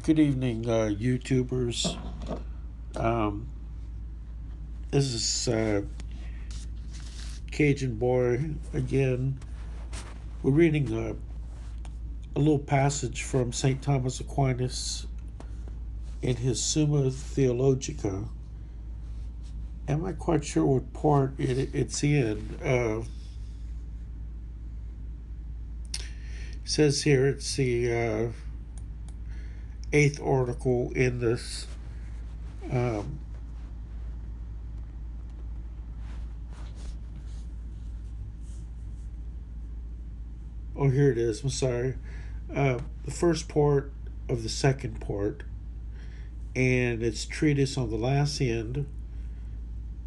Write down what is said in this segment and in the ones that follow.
Good evening, YouTubers. Um, this is Cajun Boy again. We're reading a little passage from St. Thomas Aquinas in his Summa Theologica. I'm not quite sure what part it's in. It says here it's the eighth article in this. Um, oh, here it is. I'm sorry. The first part of the second part, and it's treatise on the last end.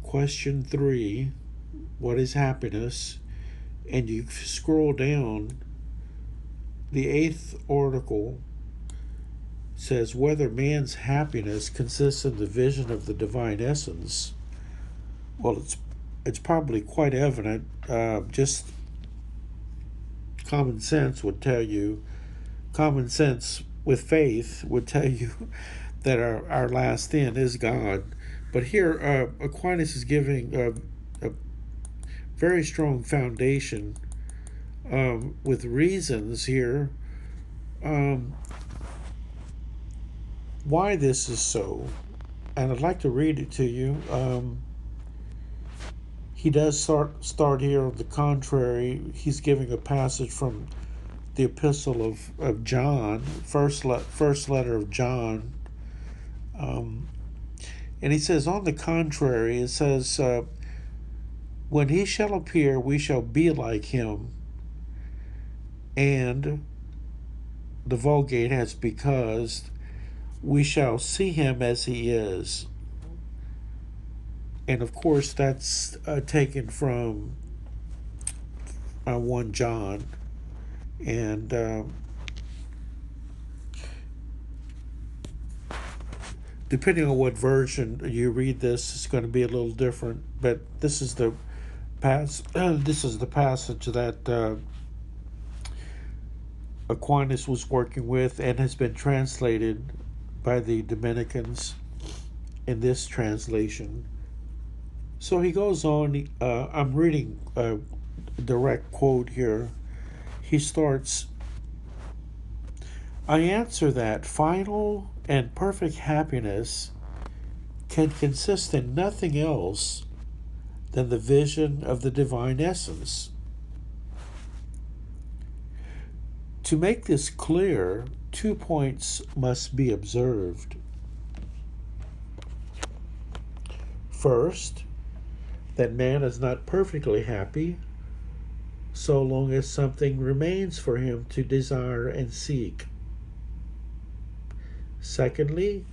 Question 3, what is happiness? And you scroll down, the eighth article says whether man's happiness consists in the vision of the divine essence. Well, it's probably quite evident. Just common sense would tell you, common sense with faith would tell you that our last end is God. But here, Aquinas is giving a very strong foundation with reasons here why this is so. And I'd like to read it to you. He does start here on the contrary. He's giving a passage from the epistle of John, first letter of John. And he says, on the contrary, it says, when he shall appear, we shall be like him. And the Vulgate has because we shall see him as he is. And of course, that's taken from 1 John. And depending on what version you read this, it's going to be a little different. But this is the passage that Aquinas was working with and has been translated by the Dominicans in this translation. So he goes on. I'm reading a direct quote here. He starts, I answer that final and perfect happiness can consist in nothing else than the vision of the divine essence. To make this clear, 2 points must be observed. First, that man is not perfectly happy so long as something remains for him to desire and seek. Secondly,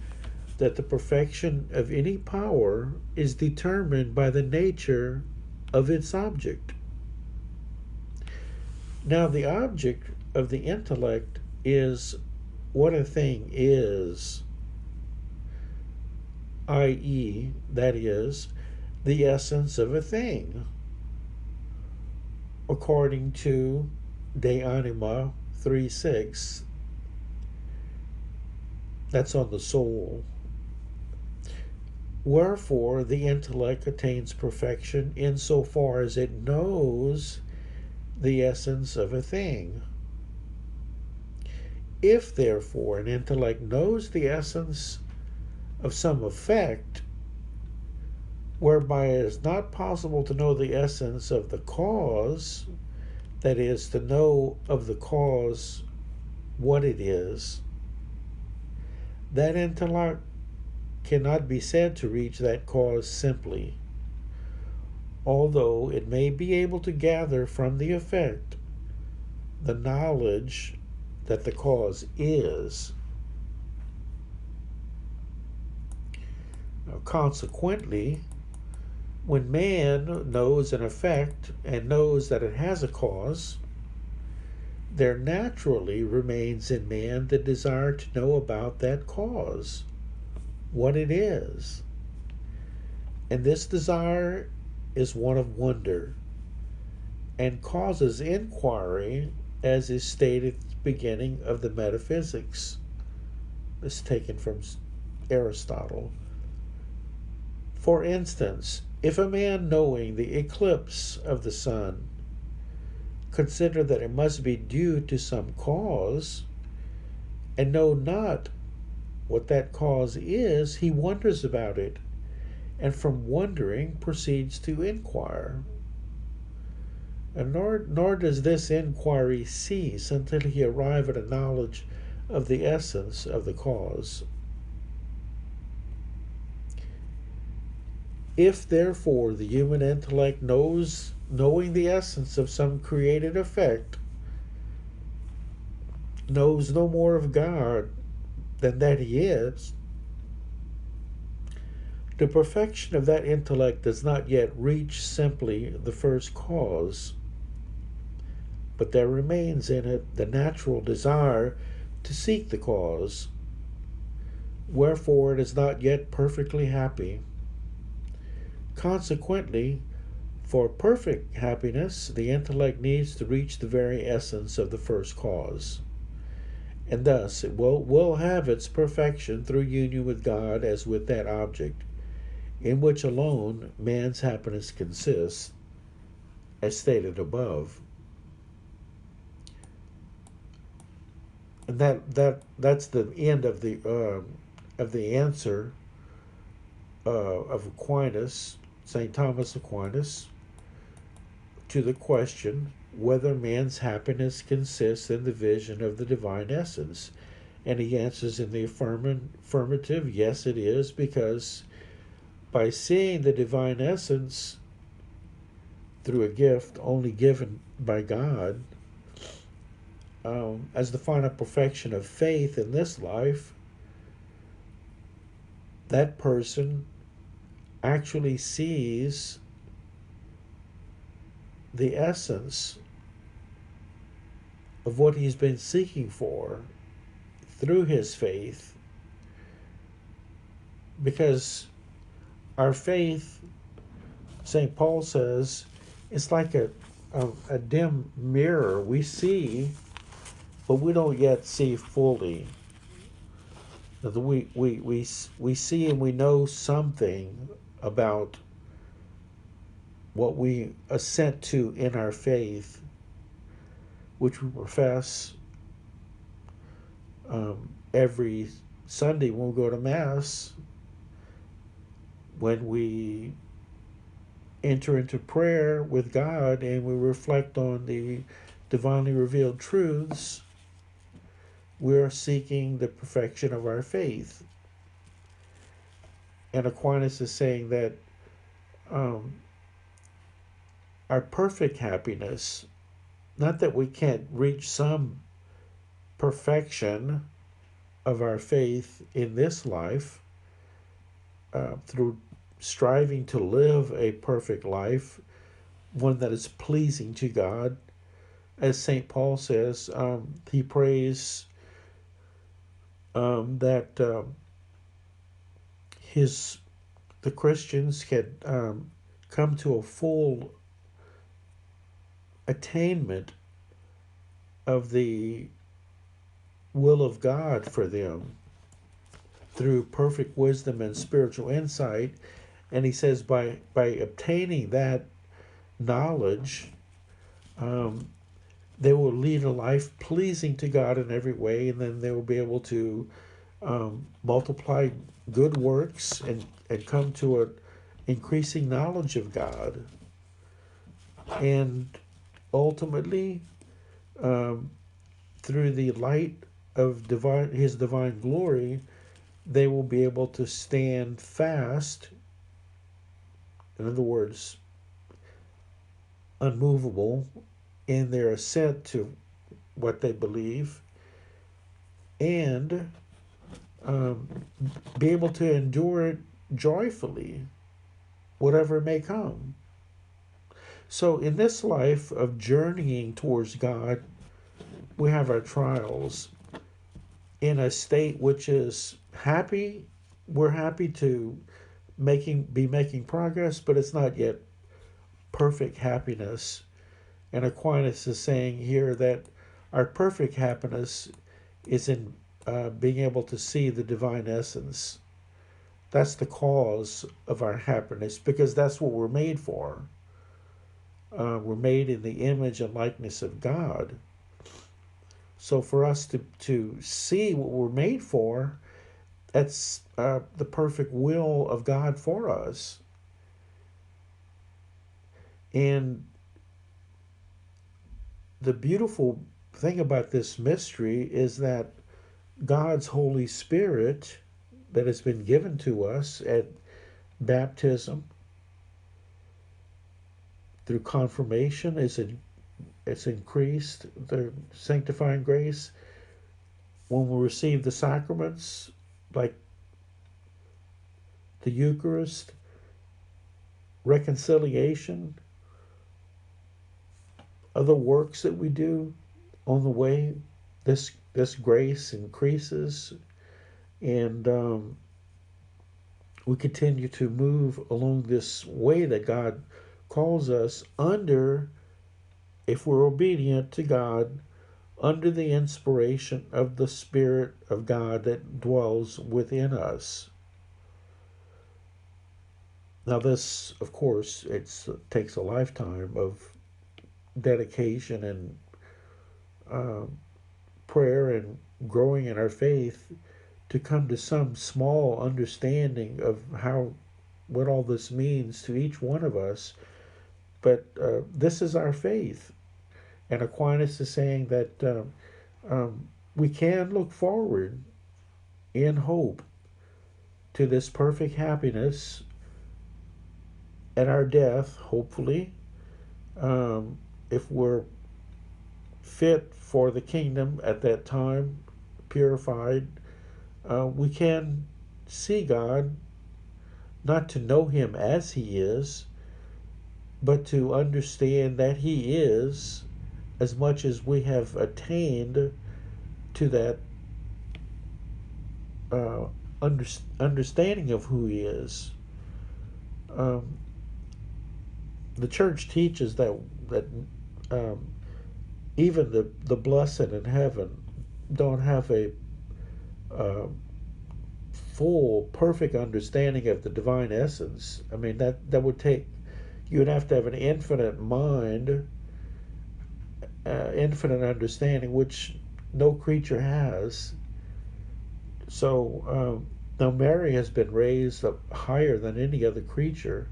that the perfection of any power is determined by the nature of its object. Now, the object of the intellect is what a thing is, i.e., that is, the essence of a thing, according to De Anima 3:6. That's on the soul. Wherefore, the intellect attains perfection insofar as it knows the essence of a thing. If, therefore, an intellect knows the essence of some effect, whereby it is not possible to know the essence of the cause, that is, to know of the cause what it is, that intellect cannot be said to reach that cause simply, although it may be able to gather from the effect the knowledge that the cause is. Now, consequently, when man knows an effect and knows that it has a cause, there naturally remains in man the desire to know about that cause, what it is. And this desire is one of wonder and causes inquiry, as is stated at the beginning of the Metaphysics. It's taken from Aristotle. For instance, if a man, knowing the eclipse of the sun, consider that it must be due to some cause, and know not what that cause is, he wonders about it, and from wondering proceeds to inquire. And nor does this inquiry cease until he arrive at a knowledge of the essence of the cause. If therefore the human intellect knowing the essence of some created effect, knows no more of God than that he is, the perfection of that intellect does not yet reach simply the first cause, but there remains in it the natural desire to seek the cause, wherefore it is not yet perfectly happy. Consequently, for perfect happiness, the intellect needs to reach the very essence of the first cause, and thus it will have its perfection through union with God as with that object, in which alone man's happiness consists, as stated above. And that's the end of the answer of Aquinas, St. Thomas Aquinas, to the question whether man's happiness consists in the vision of the divine essence. And he answers in the affirmative, yes, it is, because by seeing the divine essence through a gift only given by God, as the final perfection of faith in this life, that person actually sees the essence of what he's been seeking for through his faith, because our faith, St. Paul says, it's like a dim mirror. We see, but we don't yet see fully. We see and we know something about what we assent to in our faith, which we profess every Sunday when we go to Mass, when we enter into prayer with God and we reflect on the divinely revealed truths. We are seeking the perfection of our faith. And Aquinas is saying that our perfect happiness, not that we can't reach some perfection of our faith in this life through striving to live a perfect life, one that is pleasing to God. As St. Paul says, he prays that the Christians can come to a full attainment of the will of God for them through perfect wisdom and spiritual insight. And he says by obtaining that knowledge, they will lead a life pleasing to God in every way, and then they will be able to multiply good works and come to an increasing knowledge of God. And ultimately, through the light of his divine glory, they will be able to stand fast, in other words, unmovable in their assent to what they believe, and be able to endure it joyfully, whatever may come. So in this life of journeying towards God, we have our trials in a state which is happy. We're happy to be making progress, but it's not yet perfect happiness. And Aquinas is saying here that our perfect happiness is in being able to see the divine essence. That's the cause of our happiness because that's what we're made for. We're made in the image and likeness of God. So for us to see what we're made for, that's the perfect will of God for us. And the beautiful thing about this mystery is that God's Holy Spirit that has been given to us at baptism through confirmation it's increased the sanctifying grace when we receive the sacraments like the Eucharist, reconciliation, other works that we do on the way. This grace increases, and we continue to move along this way that God calls us under, if we're obedient to God, under the inspiration of the Spirit of God that dwells within us. Now, this, of course, it takes a lifetime of dedication and uh, prayer and growing in our faith to come to some small understanding of what all this means to each one of us. But this is our faith. And Aquinas is saying that we can look forward in hope to this perfect happiness at our death, hopefully, if we're fit for the kingdom at that time, purified, we can see God, not to know Him as He is, but to understand that He is, as much as we have attained to that understanding of who He is. The Church teaches that even the blessed in heaven don't have a full, perfect understanding of the divine essence. I mean, that would take, you would have to have an infinite mind, infinite understanding, which no creature has. So now Mary has been raised up higher than any other creature.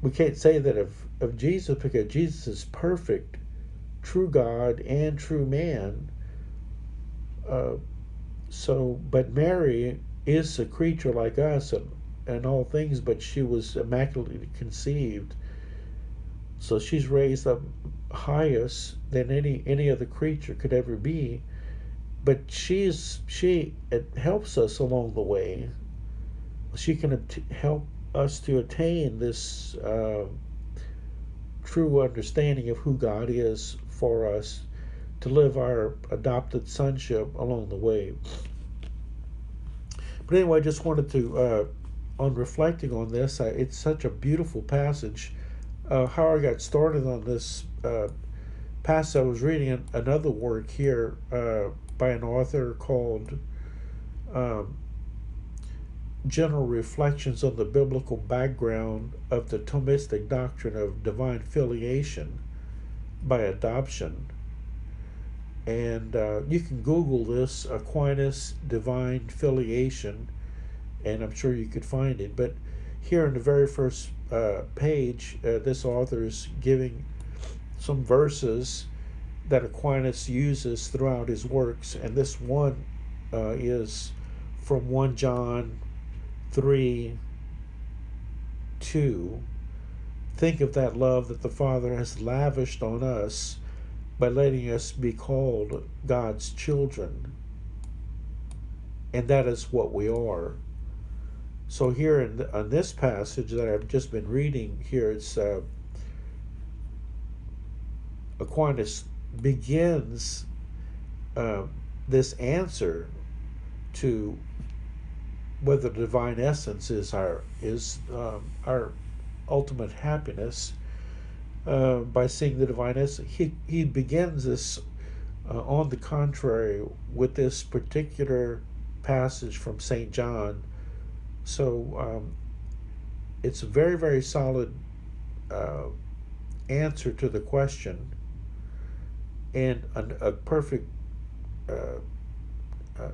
We can't say that of Jesus because Jesus is perfect, true God and true man. But Mary is a creature like us and all things, but she was immaculately conceived. So she's raised up highest than any other creature could ever be. But it helps us along the way. She can help us to attain this true understanding of who God is for us, to live our adopted sonship along the way. But anyway, I just wanted to, on reflecting on this, it's such a beautiful passage. How I got started on this passage, I was reading another work here by an author called General Reflections on the Biblical Background of the Thomistic Doctrine of Divine Filiation by Adoption. And you can Google this, Aquinas Divine Filiation, and I'm sure you could find it. But here in the very first page, this author is giving some verses that Aquinas uses throughout his works, and this one is from 1 John 3:2. Think of that love that the Father has lavished on us by letting us be called God's children. And that is what we are. So here on this passage that I've just been reading here, it's Aquinas begins this answer to whether the divine essence is our ultimate happiness by seeing the divine essence. He begins this On the contrary, with this particular passage from St. John, it's a very, very solid uh, answer to the question, and a perfect uh, uh,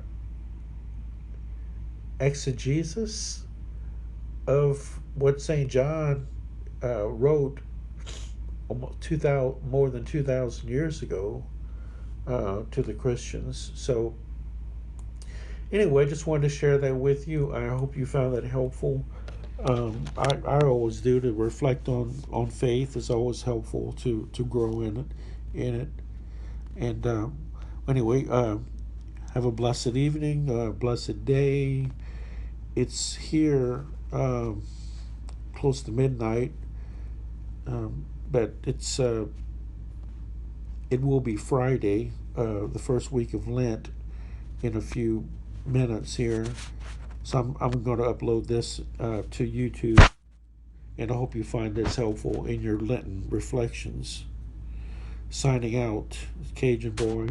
exegesis of what St. John wrote almost 2,000, more than 2,000 years ago to the Christians. So, anyway, just wanted to share that with you. I hope you found that helpful. I always do, to reflect on faith is always helpful to grow in it. And anyway, have a blessed evening, a blessed day. It's here close to midnight, but it will be Friday, the first week of Lent, in a few minutes here. So I'm going to upload this to YouTube, and I hope you find this helpful in your Lenten reflections. Signing out, Cajun Boy.